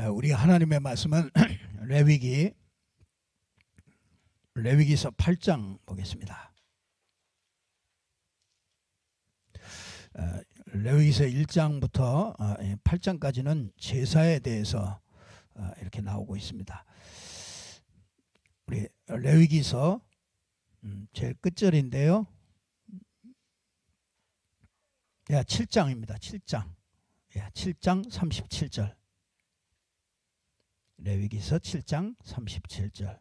우리 하나님의 말씀은 레위기서 8장 보겠습니다. 레위기서 1장부터 8장까지는 제사에 대해서 이렇게 나오고 있습니다. 우리 레위기서 제일 끝절인데요. 7장입니다. 7장. 7장 37절. 레위기서 7장 37절.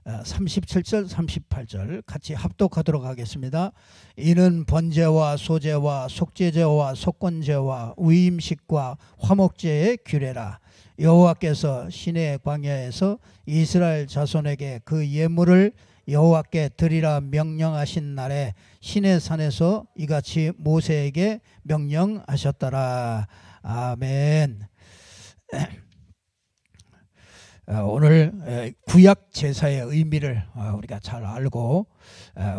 37절 38절 같이 합독하도록 하겠습니다. 이는 번제와 소제와 속죄제와 속건제와 위임식과 화목제의 규례라. 여호와께서 시내 광야에서 이스라엘 자손에게 그 예물을 여호와께 드리라 명령하신 날에 시내산에서 이같이 모세에게 명령하셨더라. 아멘. 오늘 구약 제사의 의미를 우리가 잘 알고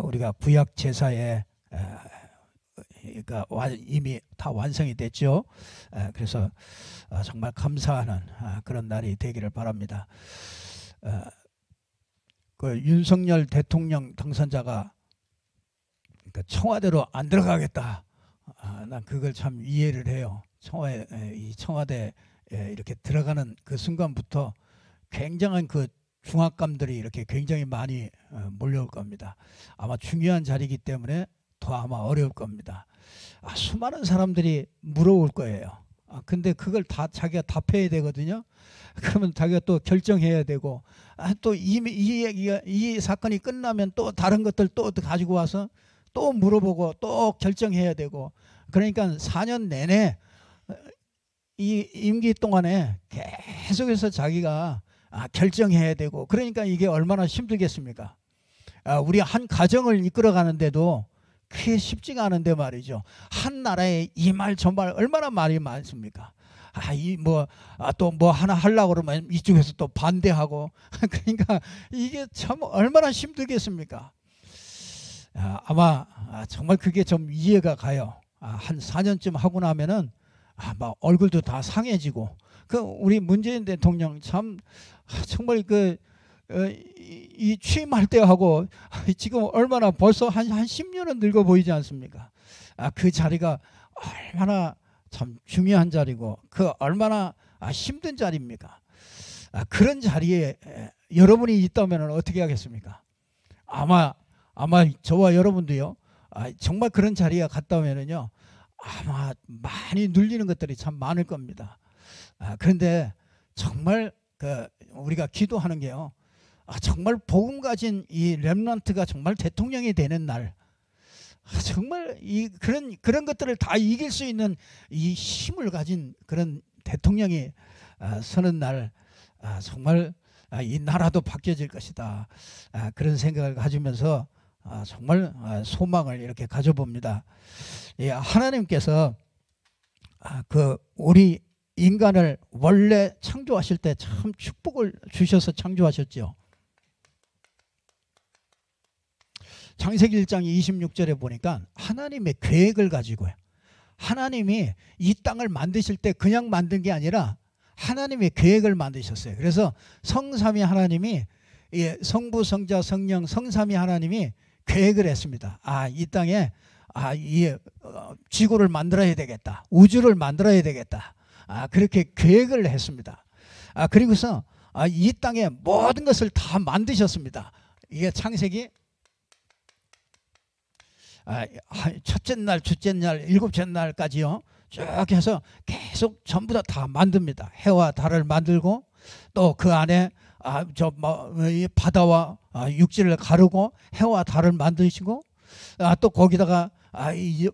우리가 구약 제사에 이미 다 완성이 됐죠. 그래서 정말 감사하는 그런 날이 되기를 바랍니다. 그 윤석열 대통령 당선자가 청와대로 안 들어가겠다. 난 그걸 참 이해를 해요. 청와대 이렇게 들어가는 그 순간부터 굉장한 그 중압감들이 이렇게 굉장히 많이 몰려올 겁니다. 아마 중요한 자리이기 때문에 더 아마 어려울 겁니다. 수많은 사람들이 물어올 거예요. 근데 그걸 다 자기가 답해야 되거든요. 그러면 자기가 또 결정해야 되고 또 이 사건이 끝나면 또 다른 것들 또 가지고 와서 또 물어보고 또 결정해야 되고, 그러니까 4년 내내 이 임기 동안에 계속해서 자기가 결정해야 되고, 그러니까 이게 얼마나 힘들겠습니까? 우리 한 가정을 이끌어 가는데도 그게 쉽지가 않은데 말이죠. 한 나라에 이 말 저 말 얼마나 말이 많습니까? 또 뭐 하나 하려고 그러면 이쪽에서 또 반대하고 그러니까 이게 참 얼마나 힘들겠습니까? 아마 정말 그게 좀 이해가 가요. 한 4년쯤 하고 나면은 막 얼굴도 다 상해지고, 우리 문재인 대통령 참 정말 이 취임할 때하고 지금 얼마나 벌써 한 10년은 늙어 보이지 않습니까? 그 자리가 얼마나 참 중요한 자리고 얼마나 힘든 자리입니까? 그런 자리에 여러분이 있다면 어떻게 하겠습니까? 아마 저와 여러분도요, 정말 그런 자리에 갔다 오면은요, 아마 많이 눌리는 것들이 참 많을 겁니다. 그런데 정말 우리가 기도하는 게요, 정말 복음 가진 이 렘넌트가 정말 대통령이 되는 날, 정말 그런 것들을 다 이길 수 있는 이 힘을 가진 그런 대통령이 서는 날, 정말 이 나라도 바뀌어질 것이다. 그런 생각을 가지면서 정말 소망을 이렇게 가져봅니다. 하나님께서 우리 인간을 원래 창조하실 때 참 축복을 주셔서 창조하셨죠. 창세기 1장 26절에 보니까 하나님의 계획을 가지고요, 하나님이 이 땅을 만드실 때 그냥 만든 게 아니라 하나님의 계획을 만드셨어요. 그래서 성삼위 하나님이, 성부 성자 성령 성삼위 하나님이 계획을 했습니다. 이 땅에 이 지구를 만들어야 되겠다, 우주를 만들어야 되겠다, 그렇게 계획을 했습니다. 그리고서 이 땅에 모든 것을 다 만드셨습니다. 이게 창세기 첫째 날, 둘째 날, 일곱째 날까지요, 쭉 해서 계속 전부 다 만듭니다. 해와 달을 만들고, 또 그 안에 이 바다와 육지를 가르고 해와 달을 만드시고, 또 거기다가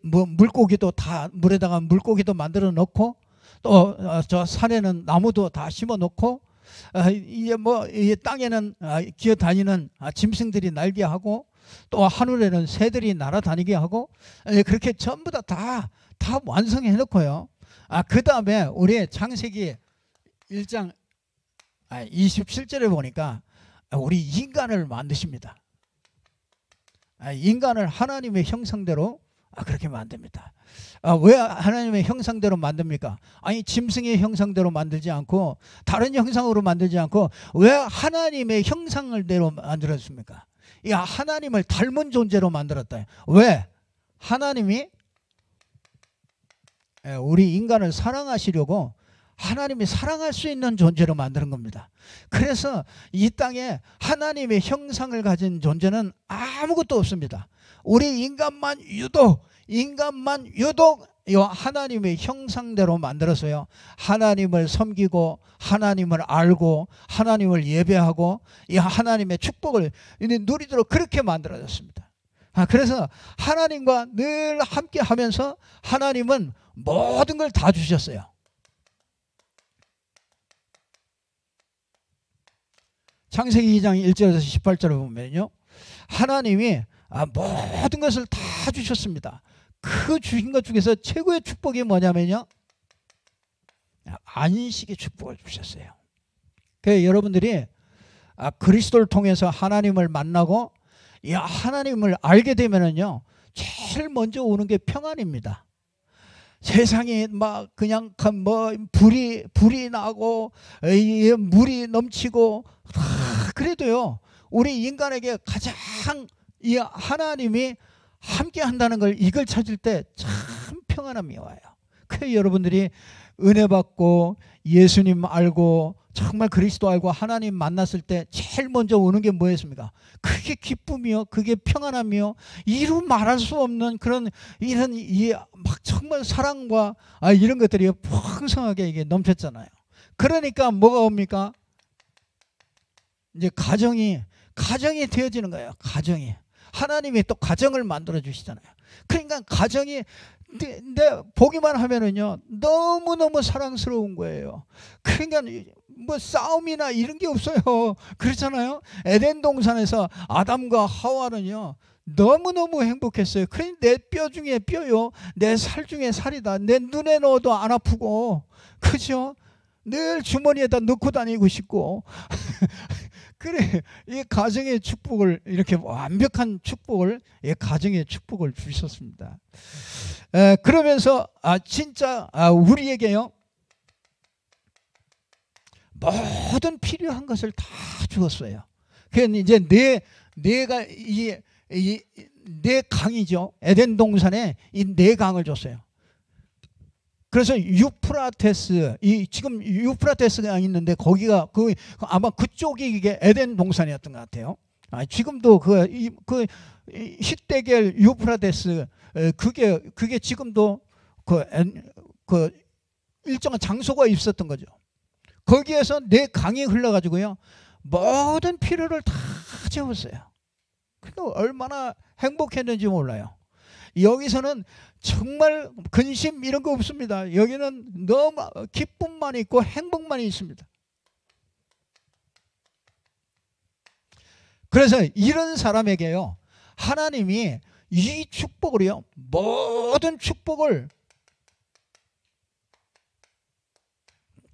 물고기도 다, 물에다가 물고기도 만들어 놓고, 또 저 산에는 나무도 다 심어 놓고, 이 땅에는 기어다니는 짐승들이 날게 하고, 또 하늘에는 새들이 날아다니게 하고, 그렇게 전부 다 완성해 놓고요. 그 다음에 우리 창세기 1장 27절에 보니까 우리 인간을 만드십니다. 인간을 하나님의 형상대로 그렇게 만듭니다. 왜 하나님의 형상대로 만듭니까? 아니 짐승의 형상대로 만들지 않고 다른 형상으로 만들지 않고 왜 하나님의 형상대로 만들었습니까? 이 하나님을 닮은 존재로 만들었다. 왜? 하나님이 우리 인간을 사랑하시려고 하나님이 사랑할 수 있는 존재로 만드는 겁니다. 그래서 이 땅에 하나님의 형상을 가진 존재는 아무것도 없습니다. 우리 인간만 유독 이 하나님의 형상대로 만들어서요, 하나님을 섬기고 하나님을 알고 하나님을 예배하고 이 하나님의 축복을 누리도록 그렇게 만들어졌습니다. 그래서 하나님과 늘 함께 하면서 하나님은 모든 걸 다 주셨어요. 창세기 2장 1절에서 18절을 보면요, 하나님이 모든 것을 다 주셨습니다. 그 주신 것 중에서 최고의 축복이 뭐냐면요, 안식의 축복을 주셨어요. 그래서 여러분들이 그리스도를 통해서 하나님을 만나고 이 하나님을 알게 되면은요, 제일 먼저 오는 게 평안입니다. 세상이 막 그냥 뭐 불이 나고 물이 넘치고 그래도요, 우리 인간에게 가장 이 하나님이 함께 한다는 걸 이걸 찾을 때 참 평안함이 와요. 그래서 여러분들이 은혜 받고 예수님 알고 정말 그리스도 알고 하나님 만났을 때 제일 먼저 오는 게 뭐였습니까? 그게 기쁨이요, 그게 평안함이요, 이루 말할 수 없는 그런 이런 막 정말 사랑과 이런 것들이 풍성하게 이게 넘쳤잖아요. 그러니까 뭐가 옵니까? 이제 가정이 되어지는 거예요. 가정이. 하나님이 또 가정을 만들어 주시잖아요. 그러니까 가정이 보기만 하면은요, 너무너무 사랑스러운 거예요. 그러니까 뭐 싸움이나 이런 게 없어요. 그렇잖아요. 에덴 동산에서 아담과 하와는요, 너무너무 행복했어요. 그러니 내 뼈 중에 뼈요, 내 살 중에 살이다. 내 눈에 넣어도 안 아프고, 그죠? 늘 주머니에다 넣고 다니고 싶고. 그래, 이 가정의 축복을, 이렇게 완벽한 축복을, 이 가정의 축복을 주셨습니다. 그러면서 진짜 우리에게요, 모든 필요한 것을 다 주었어요. 그래서 이제 내가 내 강이죠. 에덴 동산에 이 네 강을 줬어요. 그래서 유프라테스, 지금 유프라테스가 있는데 거기가 아마 그쪽이 이게 에덴 동산이었던 것 같아요. 지금도 그 히데겔 유프라테스, 그게 지금도 그 일정한 장소가 있었던 거죠. 거기에서 네 강이 흘러가지고요, 모든 필요를 다 채웠어요. 그러니까 얼마나 행복했는지 몰라요. 여기서는 정말 근심 이런 거 없습니다. 여기는 너무 기쁨만 있고 행복만 있습니다. 그래서 이런 사람에게요, 하나님이 이 축복을요, 모든 축복을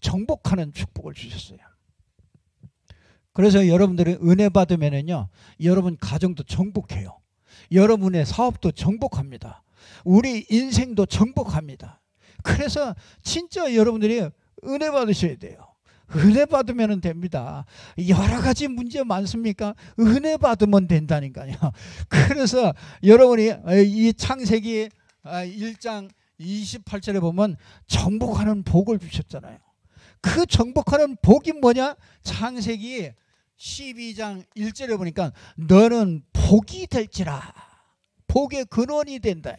정복하는 축복을 주셨어요. 그래서 여러분들이 은혜 받으면은요, 여러분 가정도 정복해요. 여러분의 사업도 정복합니다. 우리 인생도 정복합니다. 그래서 진짜 여러분들이 은혜 받으셔야 돼요. 은혜 받으면 됩니다. 여러 가지 문제 많습니까? 은혜 받으면 된다니까요. 그래서 여러분이 이 창세기 1장 28절에 보면 정복하는 복을 주셨잖아요. 그 정복하는 복이 뭐냐? 창세기 12장 1절에 보니까 너는 복이 될지라, 복의 근원이 된다.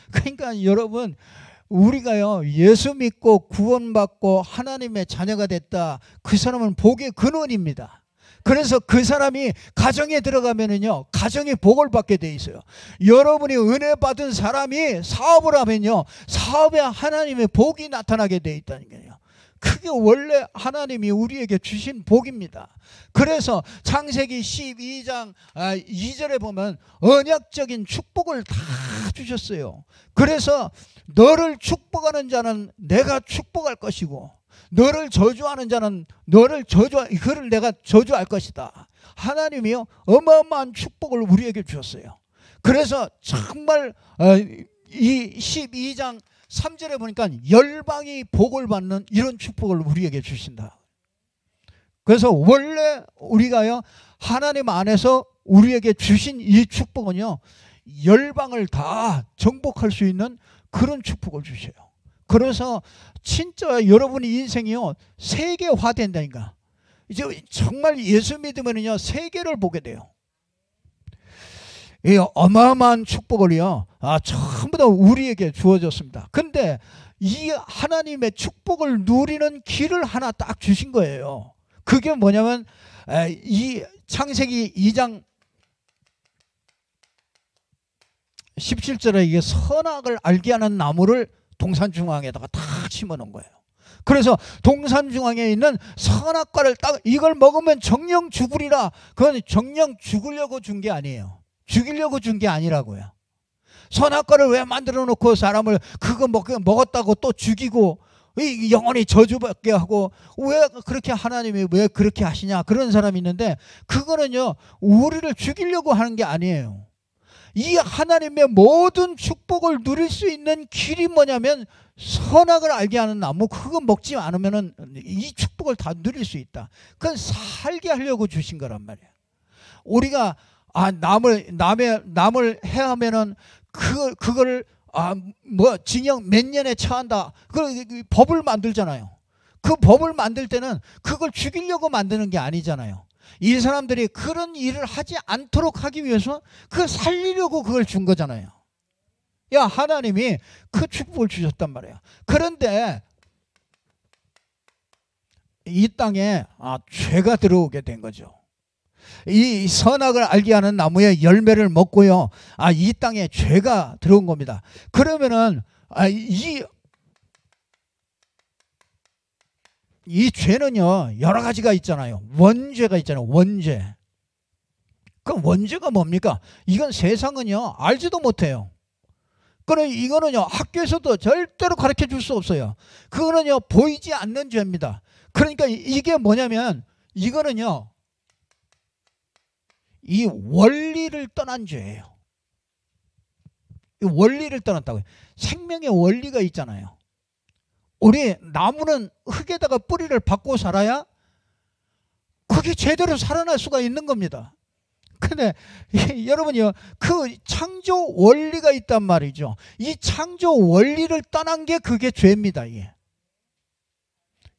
그러니까 여러분, 우리가요, 예수 믿고 구원받고 하나님의 자녀가 됐다, 그 사람은 복의 근원입니다. 그래서 그 사람이 가정에 들어가면은요, 가정의 복을 받게 돼 있어요. 여러분이 은혜 받은 사람이 사업을 하면요, 사업에 하나님의 복이 나타나게 돼 있다는 거예요. 그게 원래 하나님이 우리에게 주신 복입니다. 그래서 창세기 12장 2절에 보면 언약적인 축복을 다 주셨어요. 그래서 너를 축복하는 자는 내가 축복할 것이고, 너를 저주하는 자는 그를 내가 저주할 것이다. 하나님이요, 어마어마한 축복을 우리에게 주셨어요. 그래서 정말 이 12장 3절에 보니까 열방이 복을 받는 이런 축복을 우리에게 주신다. 그래서 원래 우리가요 하나님 안에서 우리에게 주신 이 축복은요 열방을 다 정복할 수 있는 그런 축복을 주셔요. 그래서 진짜 여러분의 인생이요 세계화된다니까. 이제 정말 예수 믿으면요 세계를 보게 돼요. 이 어마어마한 축복을요 전부 다 우리에게 주어졌습니다. 근데 이 하나님의 축복을 누리는 길을 하나 딱 주신 거예요. 그게 뭐냐면 이 창세기 2장 17절에 이게 선악을 알게 하는 나무를 동산 중앙에다가 다 심어 놓은 거예요. 그래서 동산 중앙에 있는 선악과를 딱 이걸 먹으면 정령 죽으리라. 그건 정령 죽으려고 준 게 아니에요. 죽이려고 준 게 아니라고요. 선악과를 왜 만들어 놓고 사람을 그거 먹었다고 또 죽이고 영원히 저주받게 하고 왜 그렇게 하나님이 왜 그렇게 하시냐 그런 사람이 있는데 그거는요 우리를 죽이려고 하는 게 아니에요. 이 하나님의 모든 축복을 누릴 수 있는 길이 뭐냐면 선악을 알게 하는 나무 그거 먹지 않으면 이 축복을 다 누릴 수 있다. 그건 살게 하려고 주신 거란 말이에요. 우리가 남을 해하면은 그걸 징역 몇 년에 처한다. 그 법을 만들잖아요. 그 법을 만들 때는 그걸 죽이려고 만드는 게 아니잖아요. 이 사람들이 그런 일을 하지 않도록 하기 위해서 그걸 살리려고 그걸 준 거잖아요. 야 하나님이 그 축복을 주셨단 말이에요. 그런데 이 땅에 죄가 들어오게 된 거죠. 이 선악을 알게 하는 나무의 열매를 먹고요 이 땅에 죄가 들어온 겁니다. 그러면은 이 죄는요 여러 가지가 있잖아요. 원죄가 있잖아요. 원죄. 그럼 원죄가 뭡니까? 이건 세상은요 알지도 못해요. 그럼 이거는요 학교에서도 절대로 가르쳐 줄 수 없어요. 그거는요 보이지 않는 죄입니다. 그러니까 이게 뭐냐면 이거는요 이 원리를 떠난 죄예요. 이 원리를 떠났다고요. 생명의 원리가 있잖아요. 우리 나무는 흙에다가 뿌리를 박고 살아야 그게 제대로 살아날 수가 있는 겁니다. 근데 여러분이요 그 창조 원리가 있단 말이죠. 이 창조 원리를 떠난 게 그게 죄입니다. 이게.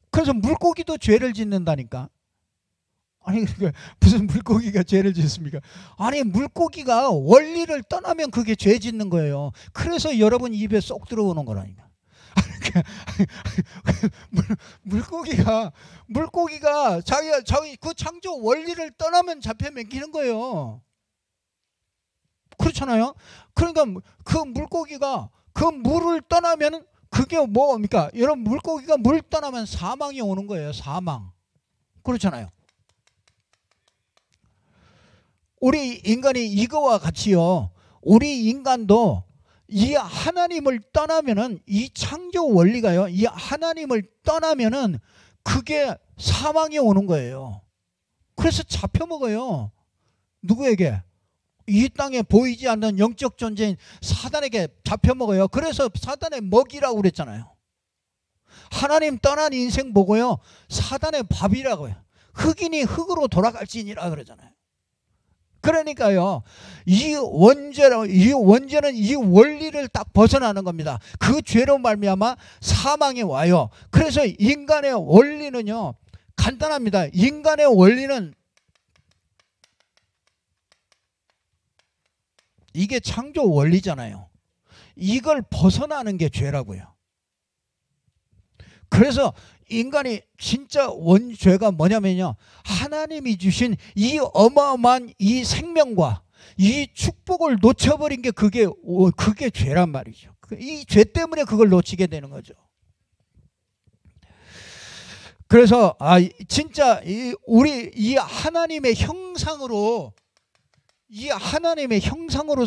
그래서 물고기도 죄를 짓는다니까. 아니 무슨 물고기가 죄를 짓습니까? 아니 물고기가 원리를 떠나면 그게 죄 짓는 거예요. 그래서 여러분 입에 쏙 들어오는 거라니까. 물고기가 자기 그 창조 원리를 떠나면 잡혀 먹히는 거예요. 그렇잖아요. 그러니까 그 물고기가 그 물을 떠나면 그게 뭡니까? 여러분 물고기가 물 떠나면 사망이 오는 거예요. 사망. 그렇잖아요. 우리 인간이 이거와 같이요. 우리 인간도 이 하나님을 떠나면은 이 창조 원리가요. 이 하나님을 떠나면은 그게 사망이 오는 거예요. 그래서 잡혀 먹어요. 누구에게? 이 땅에 보이지 않는 영적 존재인 사단에게 잡혀 먹어요. 그래서 사단의 먹이라고 그랬잖아요. 하나님 떠난 인생 보고요. 사단의 밥이라고요. 흑인이 흙으로 돌아갈지니라 그러잖아요. 그러니까요, 이 원죄는 이 원리를 딱 벗어나는 겁니다. 그 죄로 말미암아 사망이 와요. 그래서 인간의 원리는요, 간단합니다. 인간의 원리는 이게 창조 원리잖아요. 이걸 벗어나는 게 죄라고요. 그래서 인간이 진짜 원죄가 뭐냐면요, 하나님이 주신 이 어마어마한 이 생명과 이 축복을 놓쳐버린 게 그게 죄란 말이죠. 이 죄 때문에 그걸 놓치게 되는 거죠. 그래서 진짜 우리 이 하나님의 형상으로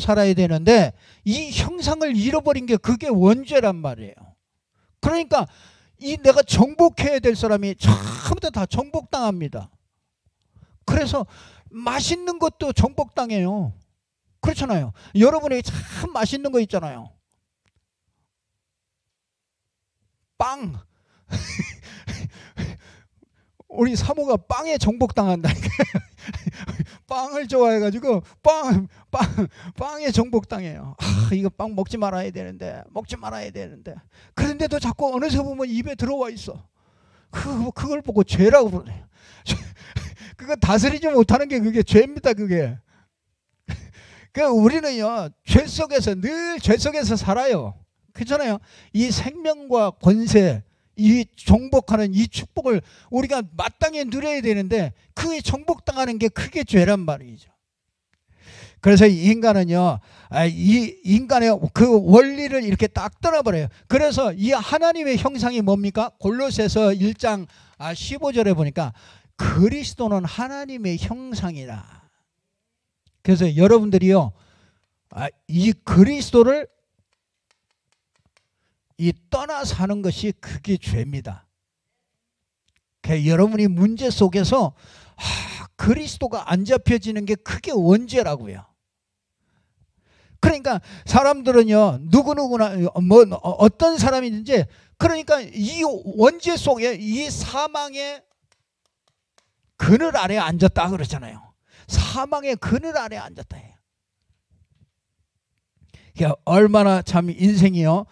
살아야 되는데 이 형상을 잃어버린 게 그게 원죄란 말이에요. 그러니까 내가 정복해야 될 사람이 전부 다 정복당합니다. 그래서 맛있는 것도 정복당해요. 그렇잖아요. 여러분이 참 맛있는 거 있잖아요. 빵. 우리 사모가 빵에 정복당한다니까. 빵을 좋아해가지고 빵에 정복당해요. 아, 이거 빵 먹지 말아야 되는데, 먹지 말아야 되는데. 그런데도 자꾸 어느새 보면 입에 들어와 있어. 그걸 보고 죄라고 그러네요. 그거 다스리지 못하는 게 그게 죄입니다, 그게. 그 우리는요, 늘 죄 속에서 살아요. 그렇잖아요. 이 생명과 권세, 이 정복하는 이 축복을 우리가 마땅히 누려야 되는데 그게 정복당하는 게 그게 죄란 말이죠. 그래서 이 인간은요, 이 인간의 그 원리를 이렇게 딱 떠나버려요. 그래서 이 하나님의 형상이 뭡니까? 골로새서 1장 15절에 보니까 그리스도는 하나님의 형상이라. 그래서 여러분들이요, 이 그리스도를 떠나 사는 것이 그게 죄입니다. 여러분이 문제 속에서 그리스도가 안 잡혀지는 게 그게 원죄라고요. 그러니까 사람들은요, 누구누구나 어떤 사람이든지, 그러니까 이 원죄 속에 이 사망의 그늘 아래에 앉았다 그러잖아요. 사망의 그늘 아래에 앉았다 해요. 얼마나 참 인생이요,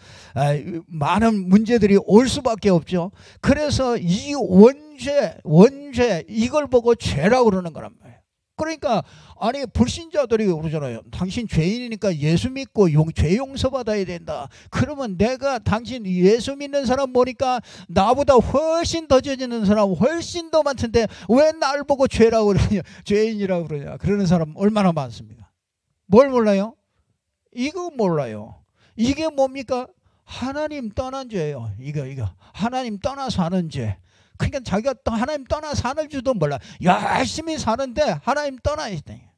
많은 문제들이 올 수밖에 없죠. 그래서 이 원죄 이걸 보고 죄라고 그러는 거란 말이에요. 그러니까 아니 불신자들이 그러잖아요. 당신 죄인이니까 예수 믿고 죄 용서받아야 된다. 그러면 내가 당신 예수 믿는 사람 보니까 나보다 훨씬 더 죄지는 사람 훨씬 더 많던데 왜 날 보고 죄라고 그러냐, 죄인이라고 그러냐, 그러는 사람 얼마나 많습니까? 뭘 몰라요? 이거 몰라요. 이게 뭡니까? 하나님 떠난 죄예요. 이거 하나님 떠나 사는 죄. 그러니까 자기가 하나님 떠나 사는 줄도 몰라. 열심히 사는데 하나님 떠나 있대.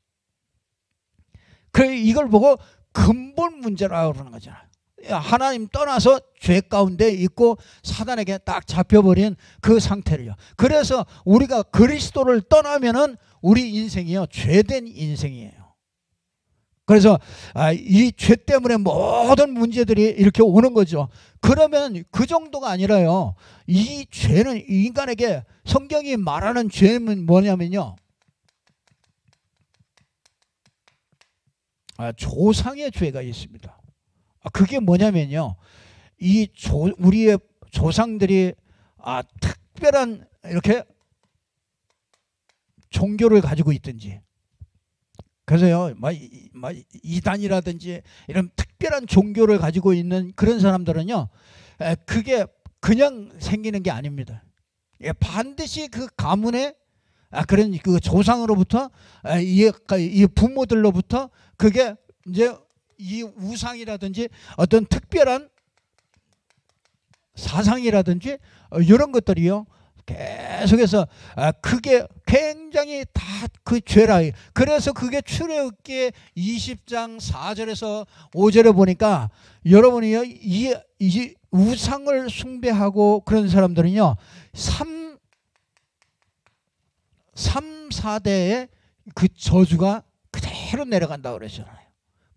그래, 이걸 보고 근본 문제라고 그러는 거잖아요. 하나님 떠나서 죄 가운데 있고 사단에게 딱 잡혀버린 그 상태를요. 그래서 우리가 그리스도를 떠나면은 우리 인생이요, 죄된 인생이에요. 그래서 이 죄 때문에 모든 문제들이 이렇게 오는 거죠. 그러면 그 정도가 아니라요, 이 죄는 인간에게 성경이 말하는 죄는 뭐냐면요, 조상의 죄가 있습니다. 그게 뭐냐면요, 우리의 조상들이 특별한 이렇게 종교를 가지고 있든지, 그래서요, 이단이라든지 이런 특별한 종교를 가지고 있는 그런 사람들은요, 그게 그냥 생기는 게 아닙니다. 반드시 그 가문에 그런 그 조상으로부터 이 부모들로부터 그게 이제 이 우상이라든지 어떤 특별한 사상이라든지 이런 것들이요, 계속해서 그게 굉장히 다 그 죄라. 그래서 그게 출애굽기 20장 4절에서 5절에 보니까 여러분이요, 이 우상을 숭배하고 그런 사람들은요 3, 4대의 그 저주가 그대로 내려간다고 그러잖아요.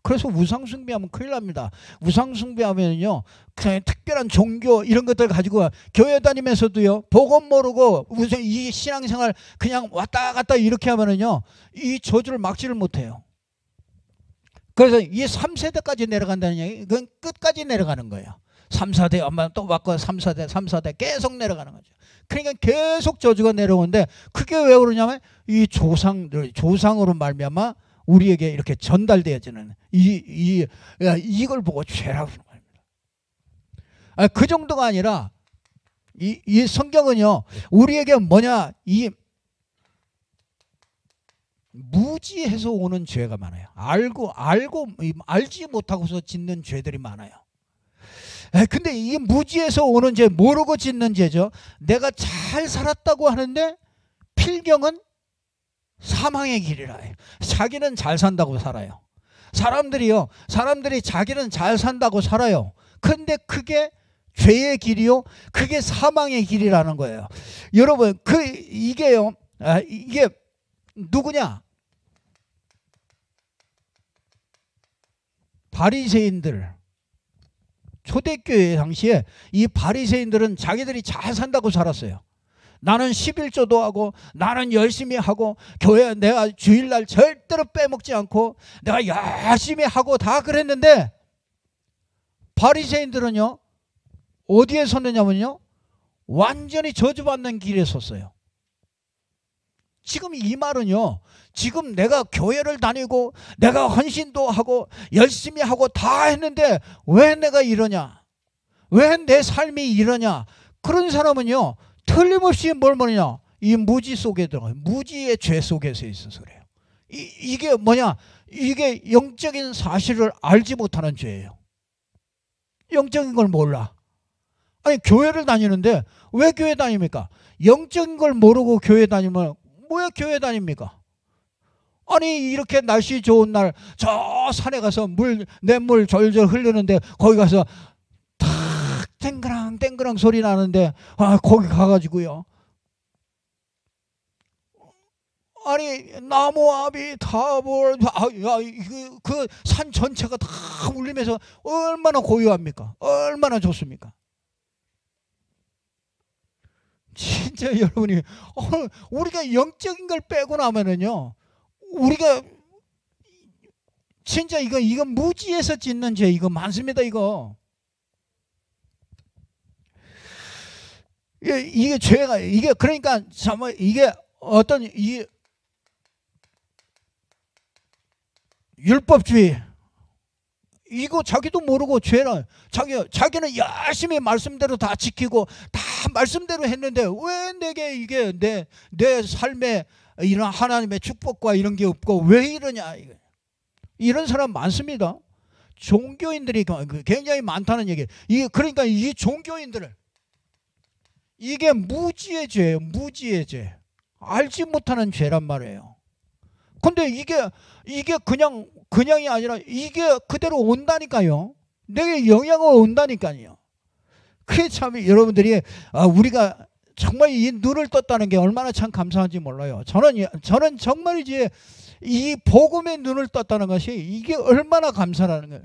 그래서 우상 숭배하면 큰일 납니다. 우상 숭배하면요, 그냥 특별한 종교 이런 것들 가지고 교회 다니면서도요, 복음 모르고 이 신앙생활 그냥 왔다 갔다 이렇게 하면은요, 이 저주를 막지를 못해요. 그래서 이 3세대까지 내려간다는 얘기, 그건 끝까지 내려가는 거예요. 3, 4대 엄마 또 받고 3, 4대 계속 내려가는 거죠. 그러니까 계속 저주가 내려오는데 그게 왜 그러냐면 이 조상으로 말미암아 우리에게 이렇게 전달되어지는 이걸 보고 죄라고 하는 겁니다. 그 정도가 아니라 이 성경은요, 우리에게 뭐냐, 이 무지해서 오는 죄가 많아요. 알지 못하고서 짓는 죄들이 많아요. 근데 이 무지해서 오는 죄, 모르고 짓는 죄죠. 내가 잘 살았다고 하는데 필경은 사망의 길이라 해요. 자기는 잘 산다고 살아요. 사람들이 자기는 잘 산다고 살아요. 근데 그게 죄의 길이요, 그게 사망의 길이라는 거예요. 여러분, 이게 누구냐? 바리새인들, 초대교회 당시에 이 바리새인들은 자기들이 잘 산다고 살았어요. 나는 11조도 하고 나는 열심히 하고 교회 내가 주일날 절대로 빼먹지 않고 내가 열심히 하고 다 그랬는데 바리새인들은요 어디에 섰느냐면요 완전히 저주받는 길에 섰어요. 지금 이 말은요 지금 내가 교회를 다니고 내가 헌신도 하고 열심히 하고 다 했는데 왜 내가 이러냐, 왜 내 삶이 이러냐, 그런 사람은요 틀림없이 뭘 뭐냐 이 무지 속에 들어가요. 무지의 죄 속에서 있어서 그래요. 이게 뭐냐, 이게 영적인 사실을 알지 못하는 죄예요. 영적인 걸 몰라. 아니 교회를 다니는데 왜 교회 다닙니까? 영적인 걸 모르고 교회 다니면 왜 교회 다닙니까? 아니 이렇게 날씨 좋은 날 저 산에 가서 냇물 절절 흐르는데 거기 가서 탁 땡그랑 땡그랑 소리 나는데 거기 가가지고요 아니 나무 앞이 다 그 산 전체가 다 울리면서 얼마나 고요합니까? 얼마나 좋습니까? 진짜 여러분이 우리가 영적인 걸 빼고 나면은요 우리가 진짜 이거 무지에서 짓는 죄 이거 많습니다. 이거 이게 죄가 이게 그러니까 참 이게 어떤 이 율법주의 이거 자기도 모르고 죄라 자기는 열심히 말씀대로 다 지키고 다 말씀대로 했는데 왜 내게 이게 내 삶에 이런 하나님의 축복과 이런 게 없고 왜 이러냐, 이런 사람 많습니다. 종교인들이 굉장히 많다는 얘기예요. 이게 그러니까 이 종교인들을 이게 무지의 죄예요. 무지의 죄. 알지 못하는 죄란 말이에요. 근데 이게 그냥이 아니라 이게 그대로 온다니까요. 내게 영향을 온다니까요. 그게 참 여러분들이 우리가 정말 이 눈을 떴다는 게 얼마나 참 감사한지 몰라요. 저는 정말 이제 이 복음의 눈을 떴다는 것이 이게 얼마나 감사라는 거예요.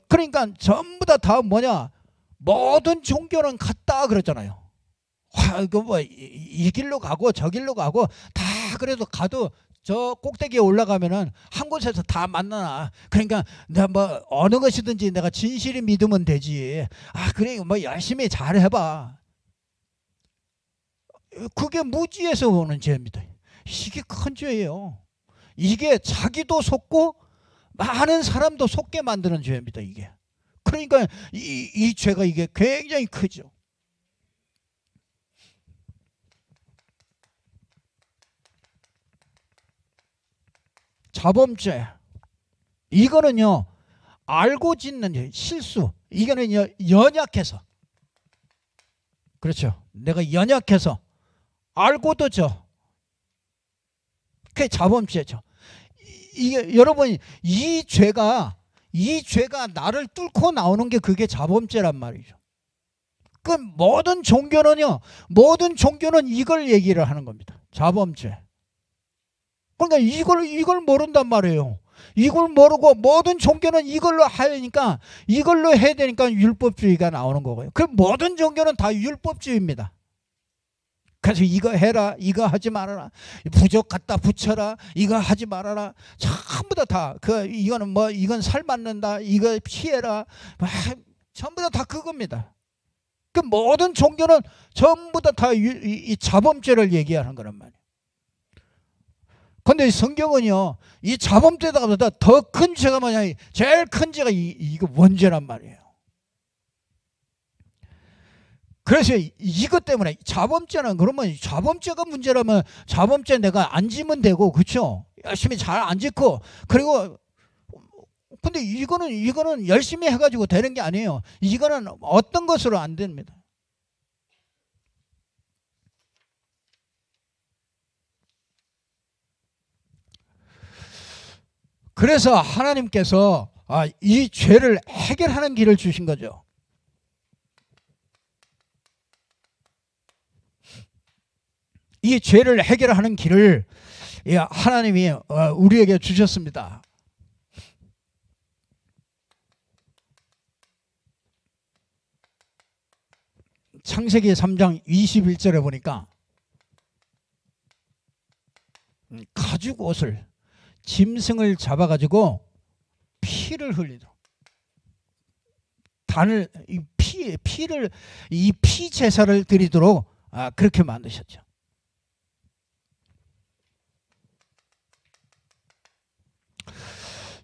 그러니까 전부 다 뭐냐, 모든 종교는 같다 그랬잖아요. 이 길로 가고 저 길로 가고 다 그래도 가도 저 꼭대기에 올라가면은 한 곳에서 다 만나나. 그러니까 내가 뭐 어느 것이든지 내가 진실이 믿으면 되지. 그래 뭐 열심히 잘 해봐. 그게 무지에서 오는 죄입니다. 이게 큰 죄예요. 이게 자기도 속고 많은 사람도 속게 만드는 죄입니다. 이게. 그러니까 이 죄가 이게 굉장히 크죠. 자범죄 이거는요 알고 짓는 실수, 이거는요 연약해서, 그렇죠, 내가 연약해서 알고도 그게 자범죄죠. 이게 여러분 이 죄가 나를 뚫고 나오는 게 그게 자범죄란 말이죠. 그 모든 종교는 이걸 얘기를 하는 겁니다. 자범죄. 그러니까 이걸 모른단 말이에요. 이걸 모르고 모든 종교는 이걸로 하니까 이걸로 해야 되니까 율법주의가 나오는 거고요. 그 모든 종교는 다 율법주의입니다. 그래서 이거 해라, 이거 하지 말아라, 부적 갖다 붙여라, 이거 하지 말아라, 전부 다 이거는 뭐 이건 살 맞는다, 이거 피해라, 전부 다 그겁니다. 그 모든 종교는 전부 다 이 자범죄를 얘기하는 거란 말이에요. 근데 성경은요 이 자범죄보다 더 큰 죄가 뭐냐, 제일 큰 죄가 이거 원죄란 말이에요. 그래서 이것 때문에 자범죄는, 그러면 자범죄가 문제라면 자범죄 내가 안 지면 되고, 그렇죠? 열심히 잘 안 짓고, 그리고 근데 이거는 열심히 해가지고 되는 게 아니에요. 이거는 어떤 것으로 안 됩니다. 그래서 하나님께서 이 죄를 해결하는 길을 주신 거죠. 이 죄를 해결하는 길을 하나님이 우리에게 주셨습니다. 창세기 3장 21절에 보니까 가죽 옷을 짐승을 잡아가지고 피를 흘리도록 단을 피를 이 피 제사를 드리도록 그렇게 만드셨죠.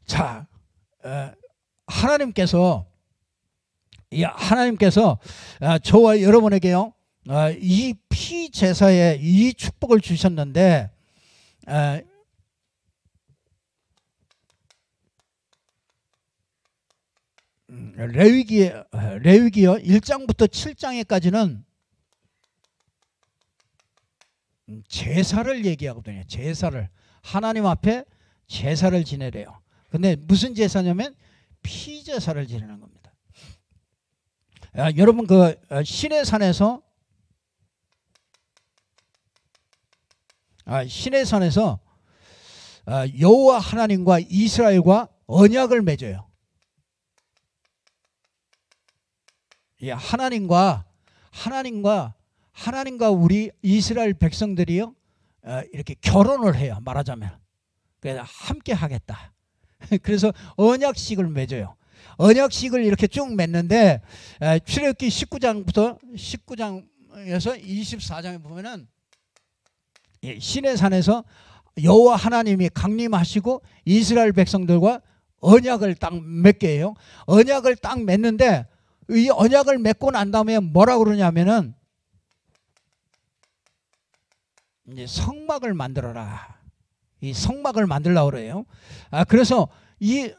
자, 하나님께서 저와 여러분에게요 이 피 제사에 이 축복을 주셨는데 레위기요 1장부터 7장에까지는 제사를 얘기하거든요. 제사를 하나님 앞에 제사를 지내래요. 근데 무슨 제사냐면 피 제사를 지내는 겁니다. 여러분 그 시내산에서 여호와 하나님과 이스라엘과 언약을 맺어요. 하나님과 우리 이스라엘 백성들이요 이렇게 결혼을 해요. 말하자면 그래서 함께 하겠다. 그래서 언약식을 맺어요. 언약식을 이렇게 쭉 맺는데 출애굽기 19장에서 24장에 보면은 시내산에서 여호와 하나님이 강림하시고 이스라엘 백성들과 언약을 딱 맺게 해요. 언약을 딱 맺는데 이 언약을 맺고 난 다음에 뭐라 그러냐면은 이제 성막을 만들어라. 이 성막을 만들려고 그래요. 그래서 이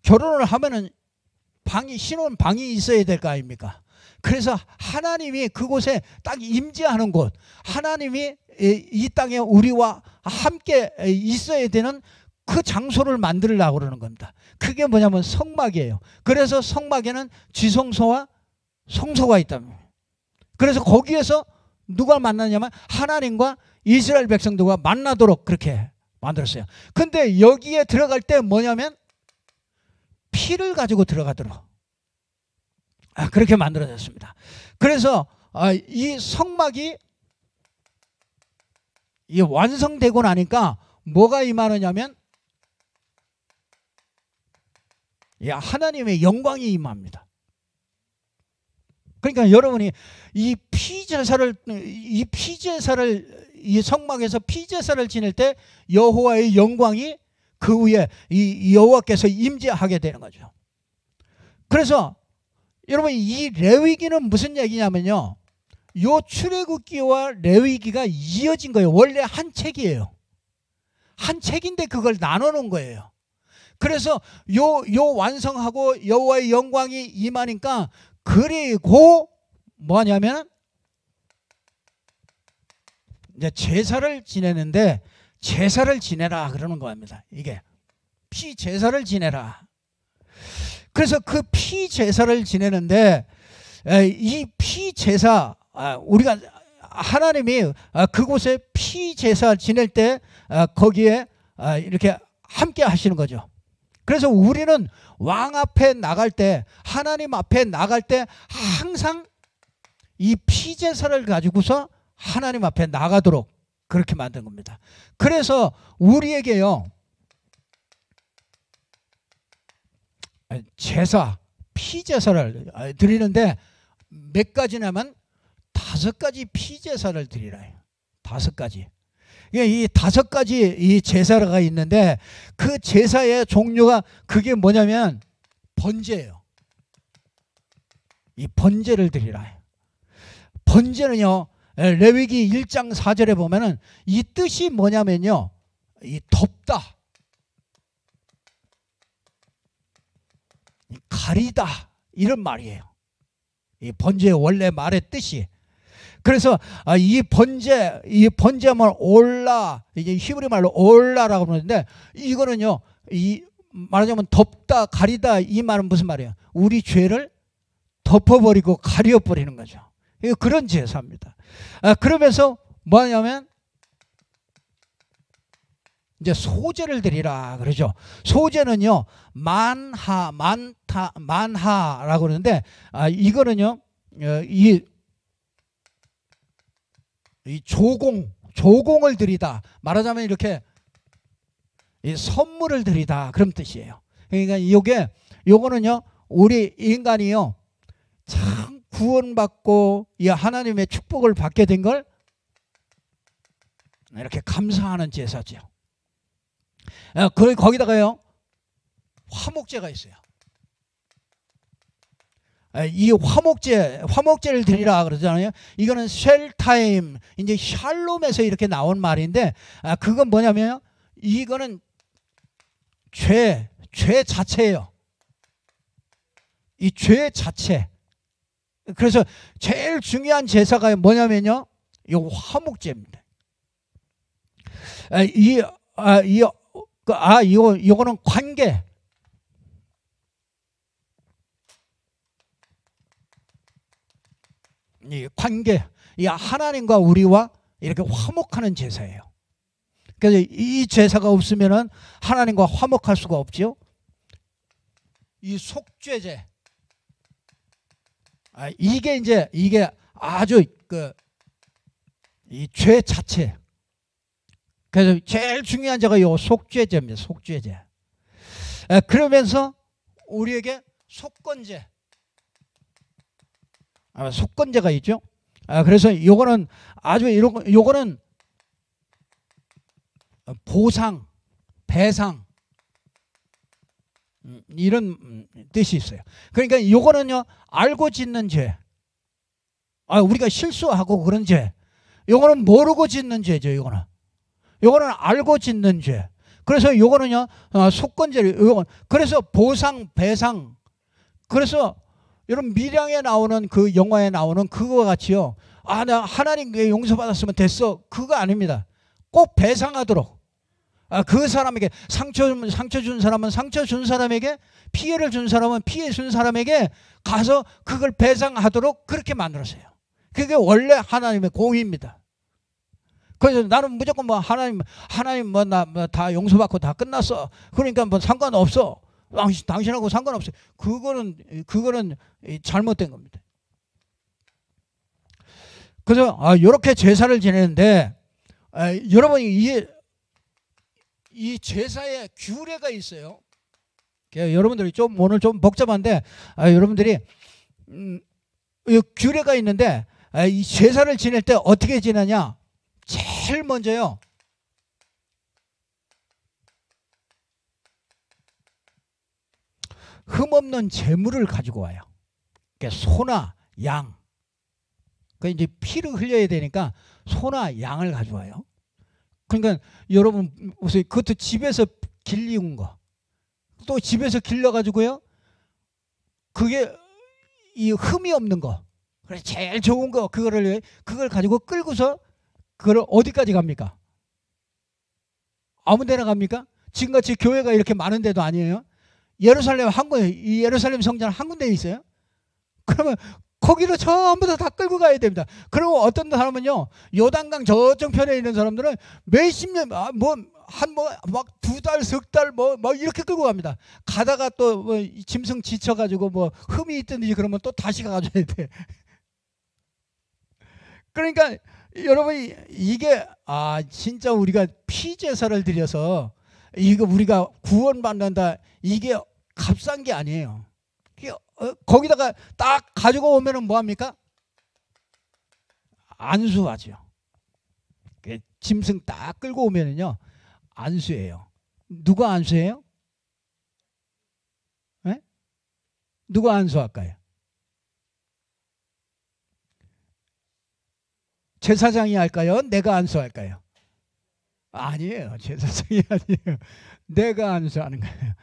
결혼을 하면은 신혼 방이 있어야 될 거 아닙니까? 그래서 하나님이 그곳에 딱 임재하는 곳, 하나님이 이 땅에 우리와 함께 있어야 되는 그 장소를 만들려고 그러는 겁니다. 그게 뭐냐면 성막이에요. 그래서 성막에는 지성소와 성소가 있답니다. 그래서 거기에서 누가 만나냐면 하나님과 이스라엘 백성들과 만나도록 그렇게 만들었어요. 근데 여기에 들어갈 때 뭐냐면 피를 가지고 들어가도록 그렇게 만들어졌습니다. 그래서 이 성막이 완성되고 나니까 뭐가 임하느냐면 하나님의 영광이 임합니다. 그러니까 여러분이 이 성막에서 피제사를 지낼 때 여호와의 영광이 그 위에 이 여호와께서 임재하게 되는 거죠. 그래서 여러분 이 레위기는 무슨 얘기냐면요, 요 출애굽기와 레위기가 이어진 거예요. 원래 한 책이에요. 한 책인데 그걸 나눠 놓은 거예요. 그래서 요 완성하고 여호와의 영광이 임하니까, 그리고 뭐냐면 이제 제사를 지내는데 제사를 지내라 그러는 겁니다. 이게 피 제사를 지내라. 그래서 그 피 제사를 지내는데 이 피 제사, 우리가 하나님이 그곳에 피 제사 지낼 때 거기에 이렇게 함께 하시는 거죠. 그래서 우리는 왕 앞에 나갈 때, 하나님 앞에 나갈 때 항상 이 피 제사를 가지고서 하나님 앞에 나가도록 그렇게 만든 겁니다. 그래서 우리에게요, 제사, 피 제사를 드리는데 몇 가지냐면 5가지 피 제사를 드리라. 5가지. 이 5가지 이 제사가 있는데 그 제사의 종류가 그게 뭐냐면 번제예요. 이 번제를 드리라. 번제는요, 레위기 1장 4절에 보면은 이 뜻이 뭐냐면요, 이 덮다, 가리다, 이런 말이에요. 이 번제의 원래 말의 뜻이. 그래서 이 번제하면 올라, 이제 히브리 말로 올라라고 그러는데, 이거는요, 이 말하자면 덮다, 가리다, 이 말은 무슨 말이에요? 우리 죄를 덮어버리고 가려버리는 거죠. 이거 그런 제사입니다. 그러면서 뭐냐면 이제 소제를 드리라 그러죠. 소제는요, 만하라고 그러는데 이거는요, 이 조공을 드리다, 말하자면 이렇게 이 선물을 드리다, 그런 뜻이에요. 그러니까 요거는요, 우리 인간이요 참 구원받고 이 하나님의 축복을 받게 된 걸 이렇게 감사하는 제사죠. 거기다가요 화목제가 있어요. 이 화목제를 드리라 그러잖아요. 이거는 쉘타임, 이제 샬롬에서 이렇게 나온 말인데, 그건 뭐냐면 이거는 죄 자체예요. 이 죄 자체. 그래서 제일 중요한 제사가 뭐냐면요, 이 화목제입니다. 이거는 관계. 이 관계, 이 하나님과 우리와 이렇게 화목하는 제사예요. 그래서 이 제사가 없으면은 하나님과 화목할 수가 없지요. 이 속죄제, 이게 아주 이 죄 자체. 그래서 제일 중요한 제가 이 속죄제입니다. 속죄제. 그러면서 우리에게 속건제, 속건제가 있죠. 그래서 요거는 요거는 보상, 배상, 이런 뜻이 있어요. 그러니까 요거는요 알고 짓는 죄, 우리가 실수하고 그런 죄. 요거는 모르고 짓는 죄죠. 요거는 알고 짓는 죄. 그래서 요거는요 속건제를, 요건 그래서 보상, 배상. 그래서 여러분 밀양에 나오는 그 영화에 나오는 그거 같이요, 나 하나님께 용서받았으면 됐어, 그거 아닙니다. 꼭 배상하도록, 그 사람에게 상처 준 사람은 상처 준 사람에게, 피해를 준 사람은 피해 준 사람에게 가서 그걸 배상하도록 그렇게 만들었어요. 그게 원래 하나님의 공의입니다. 그래서 나는 무조건 뭐 하나님 뭐 나 다 용서받고 다 끝났어, 그러니까 뭐 상관없어, 당신하고 상관없어요. 그거는 잘못된 겁니다. 그래서 이렇게 제사를 지내는데, 여러분이 이 제사에 규례가 있어요. 여러분들이 오늘 좀 복잡한데, 여러분들이 이 규례가 있는데, 이 제사를 지낼 때 어떻게 지내냐? 제일 먼저요, 흠없는 제물을 가지고 와요. 그러니까 소나 양. 그 이제 피를 흘려야 되니까 소나 양을 가져와요. 그러니까 여러분 보세요. 그것도 집에서 길리운 거, 또 집에서 길러 가지고요, 그게 이 흠이 없는 거, 그래서 제일 좋은 거, 그걸 가지고 끌고서 그걸 어디까지 갑니까? 아무 데나 갑니까? 지금같이 교회가 이렇게 많은 데도 아니에요. 예루살렘 이 예루살렘 성전 한 군데 있어요. 그러면 거기로 전부 다 끌고 가야 됩니다. 그리고 어떤 사람은요, 요단강 저쪽 편에 있는 사람들은 몇십 년, 막 2달, 3달 뭐 이렇게 끌고 갑니다. 가다가 또 뭐 짐승 지쳐가지고 뭐 흠이 있든지 그러면 또 다시 가져야 돼. 그러니까 여러분이 이게 진짜 우리가 피제사를 드려서 이거 우리가 구원받는다, 이게 값싼 게 아니에요. 거기다가 딱 가지고 오면은 뭐합니까? 안수하죠. 짐승 딱 끌고 오면은요 안수해요. 누가 안수해요? 네? 누가 안수할까요? 제사장이 할까요? 내가 안수할까요? 아니에요. 제사장이 아니에요. 내가 안수하는 거예요.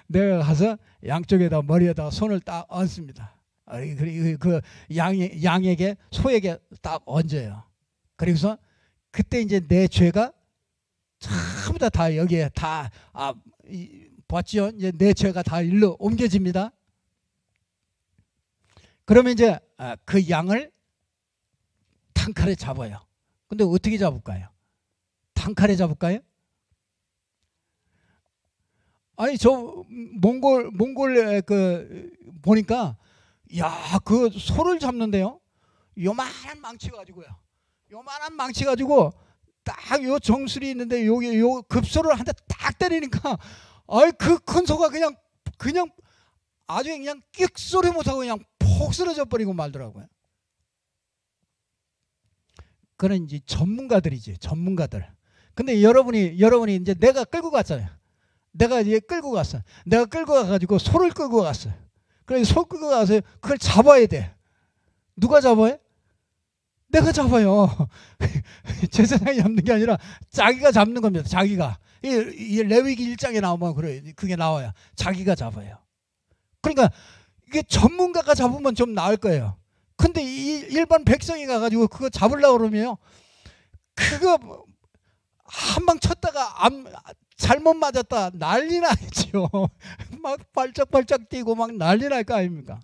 내가 가서 양쪽에다 머리에다 손을 딱 얹습니다. 그리고 그 양에게, 소에게 딱 얹어요. 그리고서 그때 이제 내 죄가 전부 다 여기에 다 봤죠? 이제 내 죄가 다 일로 옮겨집니다. 그러면 이제 그 양을 단칼에 잡아요. 근데 어떻게 잡을까요? 단칼에 잡을까요? 아니 저 몽골 보니까 야, 그 소를 잡는데요. 요만한 망치 가지고요. 요만한 망치 가지고 딱 요 정수리 있는데 여기 요 급소를 한 대 딱 때리니까 아이 그 큰 소가 그냥 아주 그냥 끽 소리 못하고 그냥 폭 쓰러져 버리고 말더라고요. 그는 이제 전문가들이지, 전문가들. 근데 여러분이 이제 내가 끌고 갔잖아요. 내가 이제 끌고 갔어. 내가 끌고 가가지고 소를 끌고 갔어요. 그래서 소 끌고 가서 그걸 잡아야 돼. 누가 잡아요? 내가 잡아요. 제사장이 잡는 게 아니라 자기가 잡는 겁니다. 자기가. 이 레위기 1장에 나오면 그게 나와요. 자기가 잡아요. 그러니까 이게 전문가가 잡으면 좀 나을 거예요. 근데 이 일반 백성이 가가지고 그거 잡으려고 그러면요. 그거 한 방 쳤다가 잘못 맞았다 난리 나죠. 막 발짝발짝 뛰고 막 난리 날 거 아닙니까?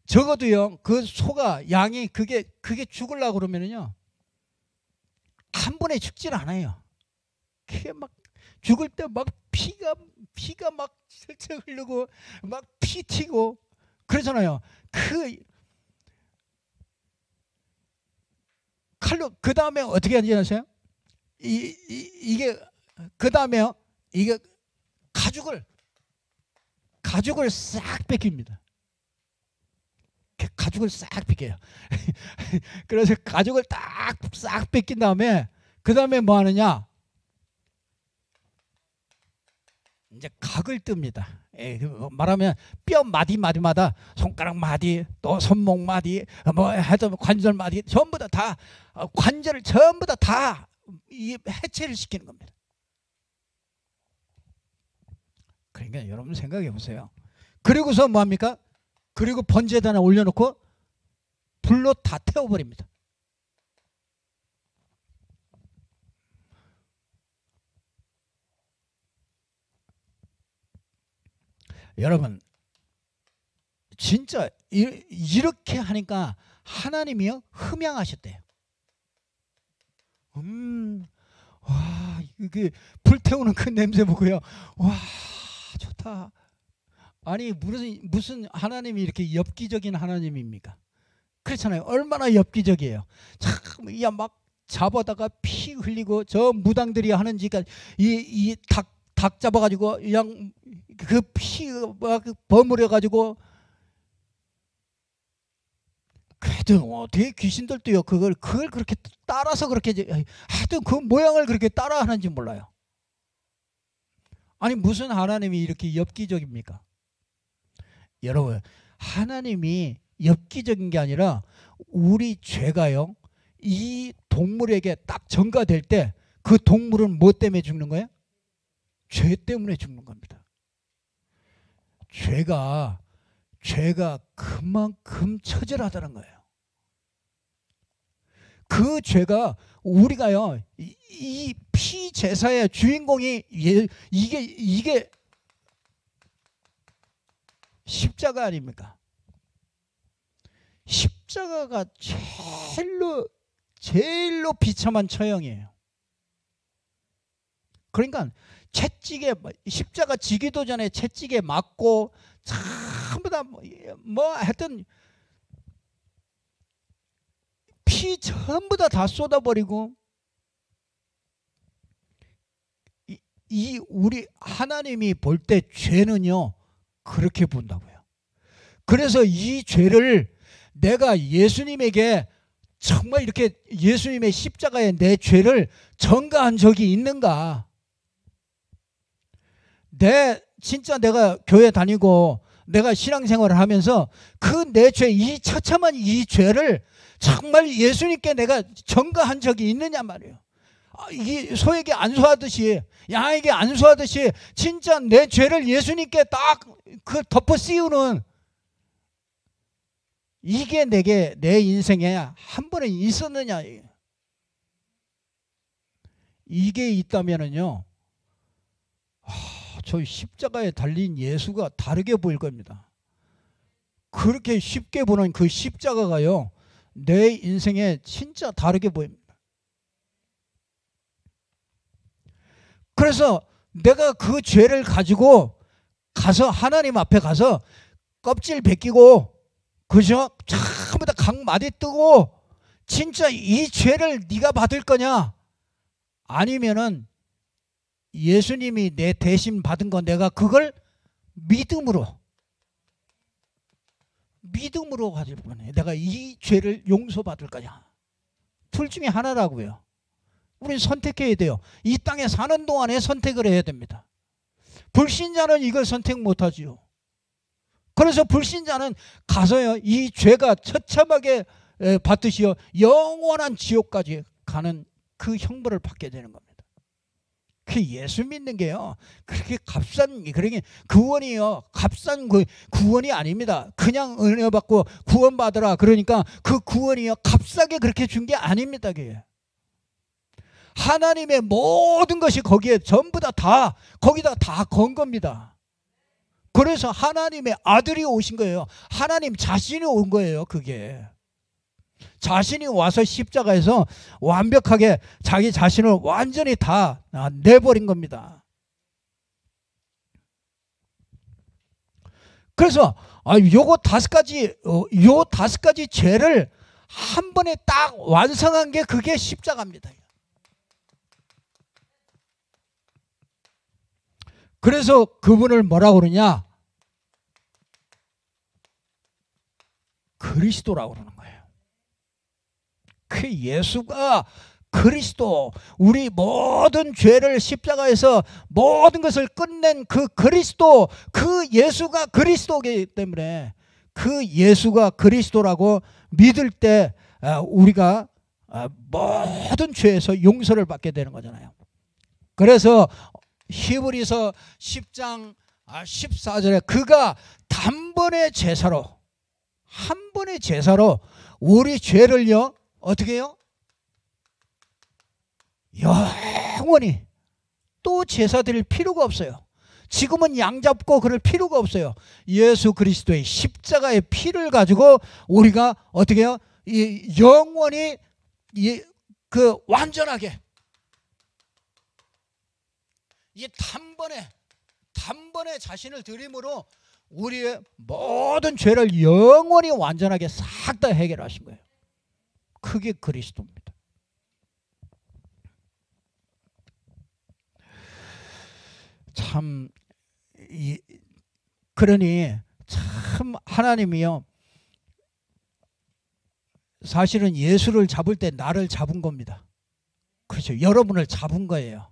적어도요 그 소가 양이 그게 죽으려고 그러면은요 한 번에 죽질 않아요. 그게 막 죽을 때 막 피가 막 슬쩍 흐르고 막 피 튀고 그러잖아요. 그 칼로 그 다음에 어떻게 하는지 아세요? 이게 그 다음에요 이게 가죽을 싹 뺏깁니다. 가죽을 싹 뺏겨요. 그래서 가죽을 딱 싹 뺏긴 다음에 그 다음에 뭐 하느냐? 이제 각을 뜹니다. 말하면 뼈 마디마다 손가락 마디 또 손목 마디 뭐 하여튼 관절 마디 전부 다 관절을 전부 다 해체를 시키는 겁니다. 그러니까 여러분 생각해 보세요. 그리고서 뭐합니까? 그리고 번제단에 올려놓고 불로 다 태워버립니다. 여러분 진짜 이렇게 하니까 하나님이요 흠양하셨대요. 와 이게 불태우는 그 냄새 보고요. 와 좋다. 아니 무슨 하나님이 이렇게 엽기적인 하나님입니까? 그렇잖아요. 얼마나 엽기적이에요. 참, 야 막 잡아다가 피 흘리고 저 무당들이 하는지가 이 닭 잡아가지고 그냥 그 피 막 버무려가지고 그래도 어떻게 귀신들도요 그걸 그렇게 따라서 그렇게 하여튼 그 모양을 그렇게 따라하는지 몰라요. 아니 무슨 하나님이 이렇게 엽기적입니까? 여러분 하나님이 엽기적인 게 아니라 우리 죄가요 이 동물에게 딱 전가될 때 그 동물은 뭐 때문에 죽는 거예요? 죄 때문에 죽는 겁니다. 죄가 그만큼 처절하다는 거예요. 그 죄가 우리가요 이 피제사의 주인공이 이게 십자가 아닙니까? 십자가가 제일로 비참한 처형이에요. 그러니까 채찍에 십자가 지기도 전에 채찍에 맞고 전부 다 뭐 하여튼 피 전부 다 쏟아버리고 이 우리 하나님이 볼 때 죄는요 그렇게 본다고요. 그래서 이 죄를 내가 예수님에게 정말 이렇게 예수님의 십자가에 내 죄를 전가한 적이 있는가? 진짜 내가 교회 다니고 내가 신앙생활을 하면서 그 내 죄, 이 처참한 이 죄를 정말 예수님께 내가 전가한 적이 있느냐 말이에요. 이 소에게 안수하듯이 양에게 안수하듯이 진짜 내 죄를 예수님께 딱 그 덮어 씌우는 이게 내 인생에 한 번에 있었느냐. 이게 있다면은요 저 십자가에 달린 예수가 다르게 보일 겁니다. 그렇게 쉽게 보는 그 십자가가요 내 인생에 진짜 다르게 보입니다. 그래서 내가 그 죄를 가지고 가서 하나님 앞에 가서 껍질 벗기고, 그죠? 전부 다 각마디 뜨고 진짜 이 죄를 네가 받을 거냐? 아니면은 예수님이 내 대신 받은 거 내가 그걸 믿음으로 가질 거냐? 내가 이 죄를 용서받을 거냐? 둘 중에 하나라고요. 우리는 선택해야 돼요. 이 땅에 사는 동안에 선택을 해야 됩니다. 불신자는 이걸 선택 못하지요. 그래서 불신자는 가서요, 이 죄가 처참하게 받듯이요, 영원한 지옥까지 가는 그 형벌을 받게 되는 겁니다. 그 예수 믿는 게요, 그렇게 값싼, 그러게 구원이요, 값싼 구원이 아닙니다. 그냥 은혜 받고 구원 받으라 그러니까 그 구원이요, 값싸게 그렇게 준 게 아닙니다. 그게 하나님의 모든 것이 거기에 전부 다 거기다 다 건 겁니다. 그래서 하나님의 아들이 오신 거예요. 하나님 자신이 온 거예요. 그게 자신이 와서 십자가에서 완벽하게 자기 자신을 완전히 다 내버린 겁니다. 그래서 요 다섯 가지 죄를 한 번에 딱 완성한 게 그게 십자가입니다. 그래서 그분을 뭐라고 그러냐? 그리스도라고 그러는 거예요. 그 예수가 그리스도, 우리 모든 죄를 십자가에서 모든 것을 끝낸 그 그리스도, 그 예수가 그리스도이기 때문에 그 예수가 그리스도라고 믿을 때 우리가 모든 죄에서 용서를 받게 되는 거잖아요. 그래서 히브리서 10장 14절에 그가 단번의 제사로, 한 번의 제사로 우리 죄를요 어떻게 해요? 영원히 또 제사 드릴 필요가 없어요. 지금은 양 잡고 그럴 필요가 없어요. 예수 그리스도의 십자가의 피를 가지고 우리가 어떻게 해요? 영원히 완전하게 이 단번에 자신을 드림으로 우리의 모든 죄를 영원히 완전하게 싹 다 해결하신 거예요. 그게 그리스도입니다. 참 그러니 참 하나님이요, 사실은 예수를 잡을 때 나를 잡은 겁니다. 그렇죠. 여러분을 잡은 거예요.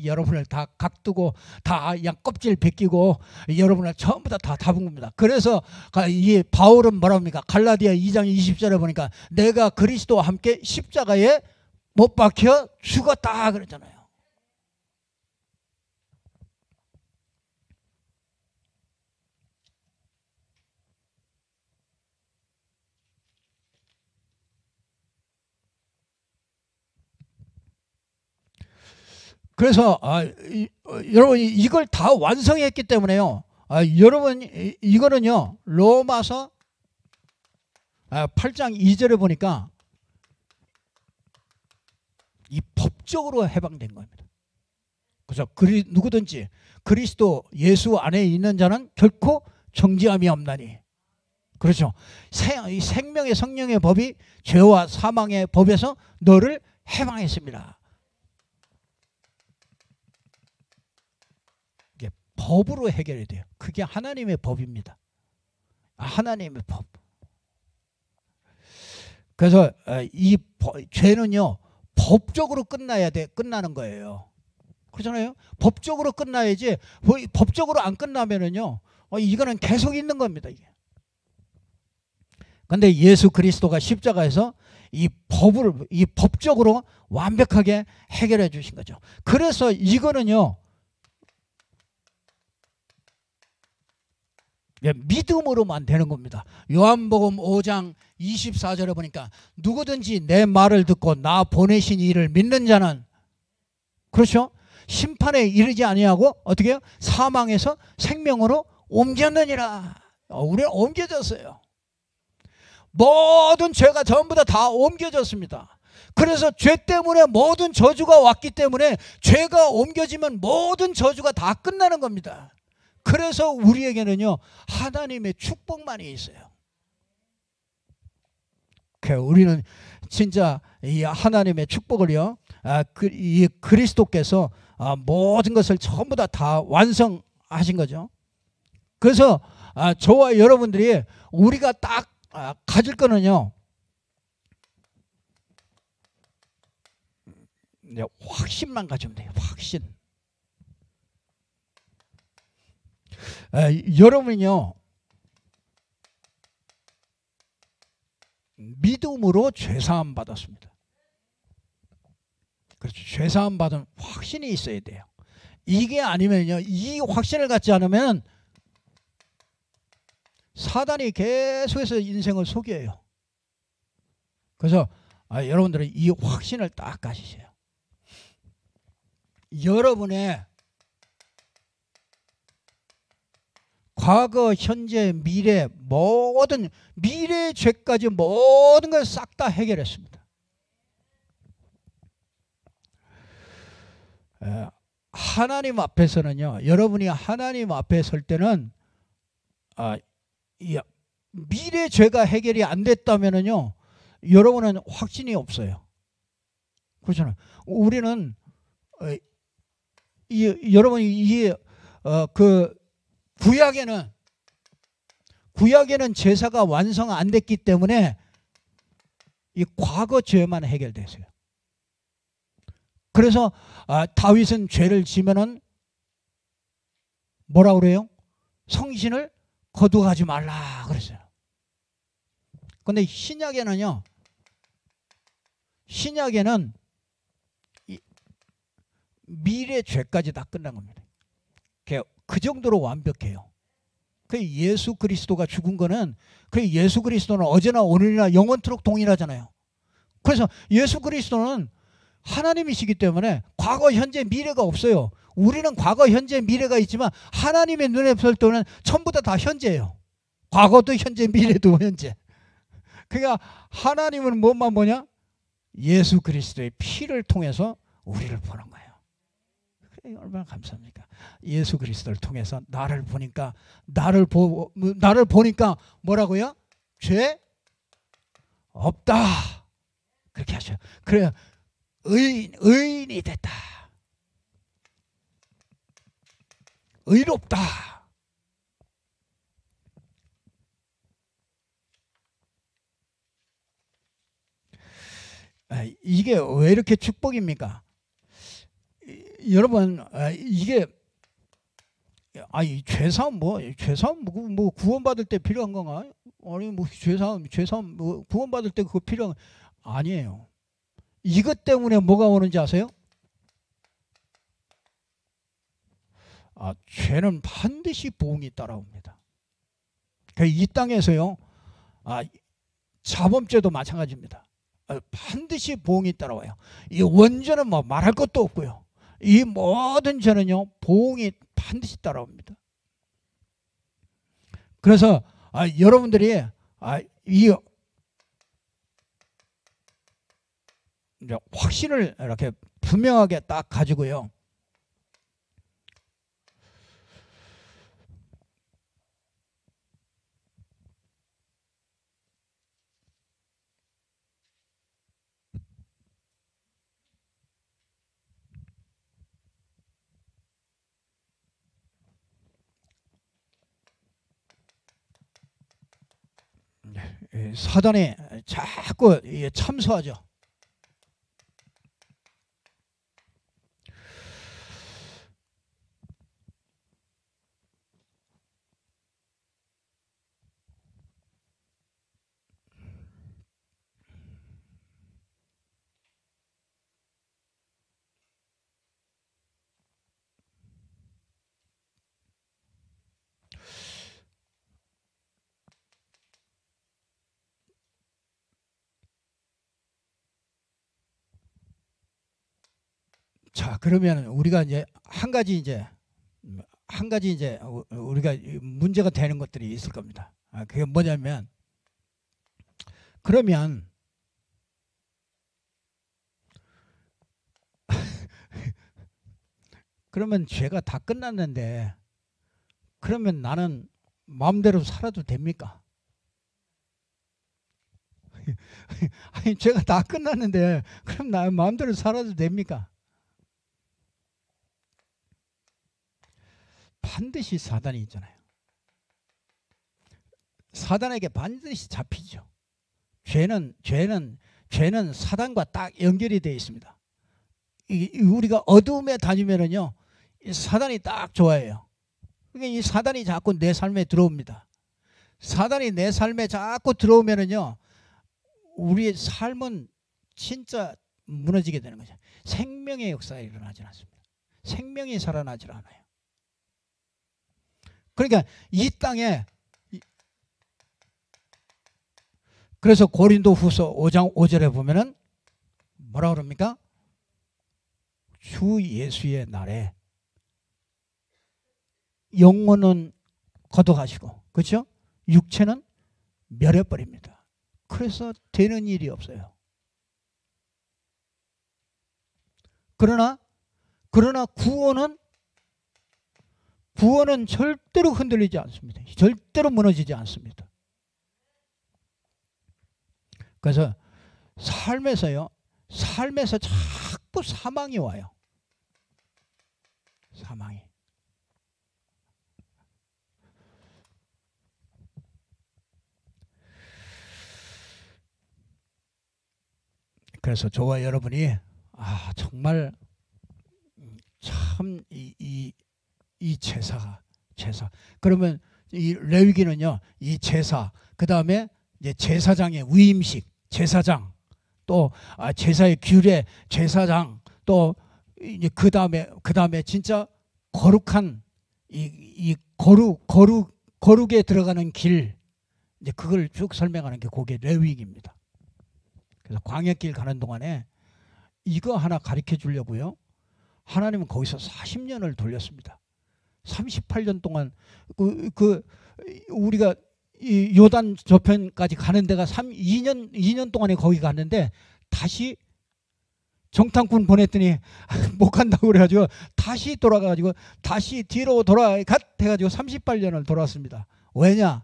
여러분을 다 각두고 다 그냥 껍질 벗기고 여러분을 전부 다 잡은 겁니다. 그래서 이 바울은 뭐라 합니까? 갈라디아 2장 20절에 보니까 내가 그리스도와 함께 십자가에 못 박혀 죽었다 그러잖아요. 그래서 여러분 이걸 다 완성했기 때문에요. 여러분 이거는요 로마서 8장 2절에 보니까 이 법적으로 해방된 겁니다. 그래서 누구든지 그리스도 예수 안에 있는 자는 결코 정죄함이 없나니. 그렇죠. 생명의 성령의 법이 죄와 사망의 법에서 너를 해방했습니다. 법으로 해결해야 돼요. 그게 하나님의 법입니다. 하나님의 법. 그래서 이 죄는요 법적으로 끝나는 거예요. 그렇잖아요. 법적으로 끝나야지. 법적으로 안 끝나면은요 이거는 계속 있는 겁니다. 이게. 근데 예수 그리스도가 십자가에서 이 법적으로 완벽하게 해결해 주신 거죠. 그래서 이거는요 믿음으로만 되는 겁니다. 요한복음 5장 24절에 보니까 누구든지 내 말을 듣고 나 보내신 이를 믿는 자는, 그렇죠, 심판에 이르지 아니하고 어떻게 해요? 사망에서 생명으로 옮겼느니라. 우리는 옮겨졌어요. 모든 죄가 전부 다 옮겨졌습니다. 그래서 죄 때문에 모든 저주가 왔기 때문에 죄가 옮겨지면 모든 저주가 다 끝나는 겁니다. 그래서 우리에게는요 하나님의 축복만이 있어요. 우리는 진짜 이 하나님의 축복을요 이 그리스도께서 모든 것을 전부 다 완성하신 거죠. 그래서 저와 여러분들이 우리가 딱 가질 거는요 확신만 가지면 돼요. 확신. 여러분이요 믿음으로 죄사함 받았습니다. 그렇죠. 죄사함 받은 확신이 있어야 돼요. 이게 아니면요 이 확신을 갖지 않으면 사단이 계속해서 인생을 속여요. 그래서 여러분들은 이 확신을 딱 가지세요. 여러분의 과거, 현재, 미래 모든 미래 죄까지 모든 걸 싹 다 해결했습니다. 하나님 앞에서는요 여러분이 하나님 앞에 설 때는 미래 죄가 해결이 안 됐다면은요 여러분은 확신이 없어요. 그렇잖아요. 우리는 여러분이 그 구약에는 제사가 완성 안 됐기 때문에 이 과거 죄만 해결됐어요. 그래서 다윗은 죄를 지면은 뭐라 그래요? 성신을 거두어가지 말라 그랬어요. 근데 신약에는 미래 죄까지 다 끝난 겁니다. 그 정도로 완벽해요. 그 예수 그리스도가 죽은 거는 그 예수 그리스도는 어제나 오늘이나 영원토록 동일하잖아요. 그래서 예수 그리스도는 하나님이시기 때문에 과거, 현재, 미래가 없어요. 우리는 과거, 현재, 미래가 있지만 하나님의 눈에 볼 때는 전부 다 현재예요. 과거도 현재, 미래도 현재. 그러니까 하나님은 뭐만 보냐? 예수 그리스도의 피를 통해서 우리를 보는 거예요. 얼마나 감사합니까? 예수 그리스도를 통해서 나를 보니까 뭐라고요? 죄 없다 그렇게 하셔요. 그래 의인이 됐다. 의롭다. 이게 왜 이렇게 축복입니까? 여러분 이게 죄사함 뭐 구원받을 때 필요한 건가? 아니 뭐 죄사함 뭐 구원받을 때 그거 필요한 아니에요. 이것 때문에 뭐가 오는지 아세요? 죄는 반드시 보응이 따라옵니다. 이 땅에서요 자범죄도 마찬가지입니다. 반드시 보응이 따라와요. 이 원죄는 뭐 말할 것도 없고요. 이 모든 죄는요 보응이 반드시 따라옵니다. 그래서 여러분들이 이 확신을 이렇게 분명하게 딱 가지고요. 사단이 자꾸 참소하죠. 자, 그러면 우리가 이제 한 가지 이제 우리가 문제가 되는 것들이 있을 겁니다. 그게 뭐냐면 그러면 그러면 죄가 다 끝났는데 그러면 나는 마음대로 살아도 됩니까? 아니 죄가 다 끝났는데 그럼 나 마음대로 살아도 됩니까? 반드시 사단이 있잖아요. 사단에게 반드시 잡히죠. 죄는 사단과 딱 연결이 되어 있습니다. 우리가 어둠에 다니면은요, 사단이 딱 좋아해요. 그러니까 이 사단이 자꾸 내 삶에 들어옵니다. 사단이 내 삶에 자꾸 들어오면은요, 우리의 삶은 진짜 무너지게 되는 거죠. 생명의 역사가 일어나지 않습니다. 생명이 살아나지 않아요. 그러니까 이 땅에, 그래서 고린도후서 5장 5절에 보면은 뭐라 그럽니까? 주 예수의 날에 영혼은 거둬가시고, 그렇죠? 육체는 멸해버립니다. 그래서 되는 일이 없어요. 그러나 구원은 절대로 흔들리지 않습니다. 절대로 무너지지 않습니다. 그래서 삶에서 자꾸 사망이 와요. 사망이. 그래서 저와 여러분이 정말 참 이 제사 그러면 이 레위기는요, 이 제사, 그 다음에 이제 제사장의 위임식, 제사장, 또 제사의 규례, 제사장, 또 이제 그 다음에 진짜 거룩한 이 거룩에 들어가는 길, 이제 그걸 쭉 설명하는 게 그게 레위기입니다. 그래서 광야길 가는 동안에 이거 하나 가르쳐 주려고요, 하나님은 거기서 40년을 돌렸습니다. 38년 동안 우리가 이 요단 저편까지 가는 데가 2년 동안에 거기 갔는데, 다시 정탐꾼 보냈더니 못 간다고 그래가지고 다시 돌아가가지고 다시 뒤로 돌아갔 해가지고 38년을 돌았습니다. 왜냐?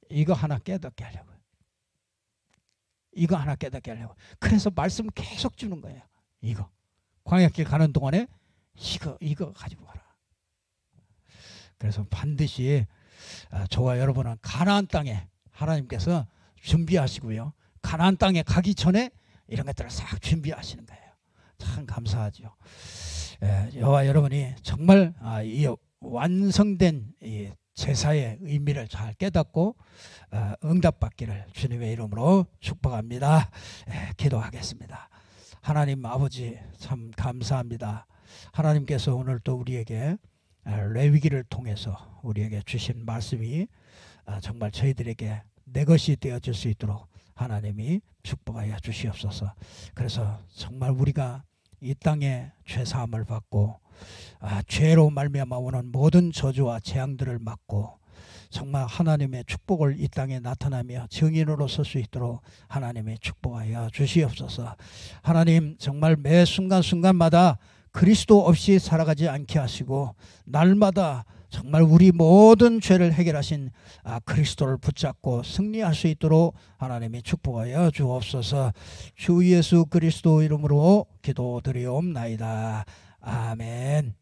이거 하나 깨닫게 하려고요. 이거 하나 깨닫게 하려고. 그래서 말씀 계속 주는 거예요. 이거 광야길 가는 동안에 이거 가지고 가라. 그래서 반드시 저와 여러분은 가나안 땅에 하나님께서 준비하시고요, 가나안 땅에 가기 전에 이런 것들을 싹 준비하시는 거예요. 참 감사하죠. 저와 여러분이 정말 이 완성된 이 제사의 의미를 잘 깨닫고 응답받기를 주님의 이름으로 축복합니다. 기도하겠습니다. 하나님 아버지, 참 감사합니다. 하나님께서 오늘 또 우리에게 레위기를 통해서 우리에게 주신 말씀이 정말 저희들에게 내 것이 되어질 수 있도록 하나님이 축복하여 주시옵소서. 그래서 정말 우리가 이 땅에 죄사함을 받고 죄로 말미암아 오는 모든 저주와 재앙들을 막고 정말 하나님의 축복을 이 땅에 나타나며 증인으로 설 수 있도록 하나님이 축복하여 주시옵소서. 하나님 정말 매 순간순간마다 그리스도 없이 살아가지 않게 하시고, 날마다 정말 우리 모든 죄를 해결하신 그리스도를 붙잡고 승리할 수 있도록 하나님이 축복하여 주옵소서. 주 예수 그리스도 이름으로 기도드리옵나이다. 아멘.